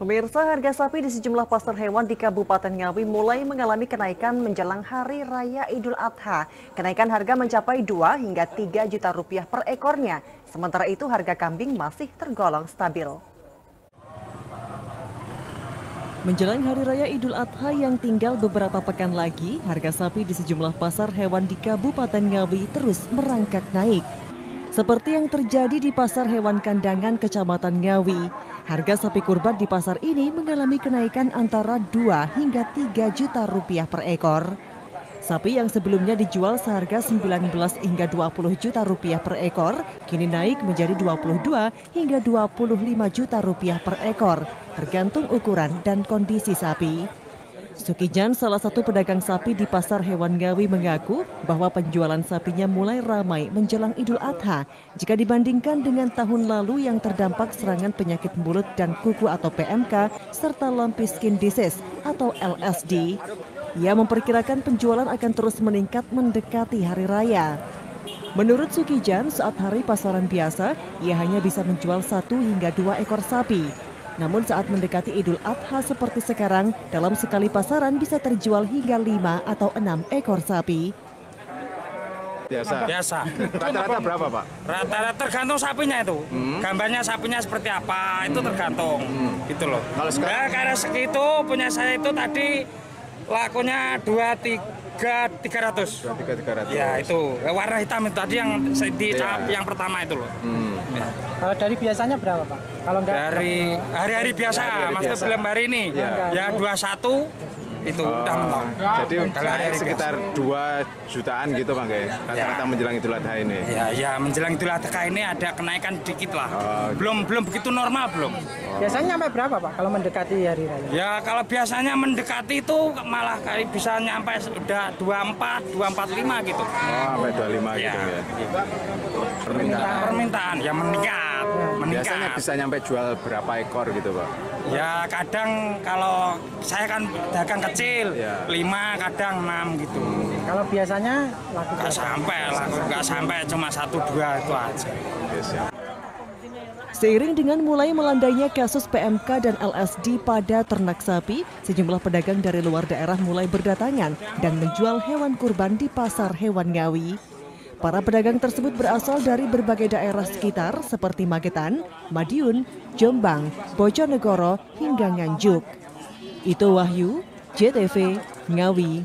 Pemirsa, harga sapi di sejumlah pasar hewan di Kabupaten Ngawi mulai mengalami kenaikan menjelang Hari Raya Idul Adha. Kenaikan harga mencapai 2 hingga 3 juta rupiah per ekornya. Sementara itu harga kambing masih tergolong stabil. Menjelang Hari Raya Idul Adha yang tinggal beberapa pekan lagi, harga sapi di sejumlah pasar hewan di Kabupaten Ngawi terus merangkak naik. Seperti yang terjadi di Pasar Hewan Kandangan Kecamatan Ngawi, harga sapi kurban di pasar ini mengalami kenaikan antara 2 hingga 3 juta rupiah per ekor. Sapi yang sebelumnya dijual seharga 19 hingga 20 juta rupiah per ekor, kini naik menjadi 22 hingga 25 juta rupiah per ekor, tergantung ukuran dan kondisi sapi. Sukijan, salah satu pedagang sapi di Pasar Hewan Ngawi, mengaku bahwa penjualan sapinya mulai ramai menjelang Idul Adha jika dibandingkan dengan tahun lalu yang terdampak serangan penyakit mulut dan kuku atau PMK serta lumpy skin disease atau LSD. Ia memperkirakan penjualan akan terus meningkat mendekati hari raya. Menurut Sukijan, saat hari pasaran biasa, ia hanya bisa menjual 1 hingga 2 ekor sapi. Namun saat mendekati Idul Adha seperti sekarang, dalam sekali pasaran bisa terjual hingga 5 atau 6 ekor sapi. Biasa. Rata-rata berapa, Pak? Rata-rata tergantung sapinya itu. Gambarnya sapinya seperti apa, itu tergantung. Gitu loh. Kalau sekarang karena segitu punya saya itu tadi lakunya 2300. Ya, itu. Warna hitam itu tadi yang di yang pertama itu loh. Ya. Kalau dari biasanya berapa, Pak? Kalau enggak dari hari-hari biasa, maksudnya belum hari ini. Ya 21 itu udah mentok. Jadi naik sekitar 2 jutaan gitu, Bang, kata-kata menjelang Idul Adha ini. Ya menjelang Idul Adha ini ada kenaikan dikit lah. Belum begitu normal belum. Biasanya sampai berapa, Pak, kalau mendekati hari raya? Ya kalau biasanya mendekati itu malah kayak bisa nyampe udah 24, 245 gitu. Sampai 25 gitu ya. Permintaan ya meningkat. Biasanya bisa nyampe jual berapa ekor gitu, Pak? Ya kadang kalau saya kan dagang kecil, 5 kadang 6 gitu. Kalau biasanya laku nggak sampai cuma 1-2 itu aja. Seiring dengan mulai melandainya kasus PMK dan LSD pada ternak sapi, sejumlah pedagang dari luar daerah mulai berdatangan dan menjual hewan kurban di Pasar Hewan Ngawi. Para pedagang tersebut berasal dari berbagai daerah sekitar seperti Magetan, Madiun, Jombang, Bojonegoro, hingga Nganjuk. Itu Wahyu, JTV, Ngawi.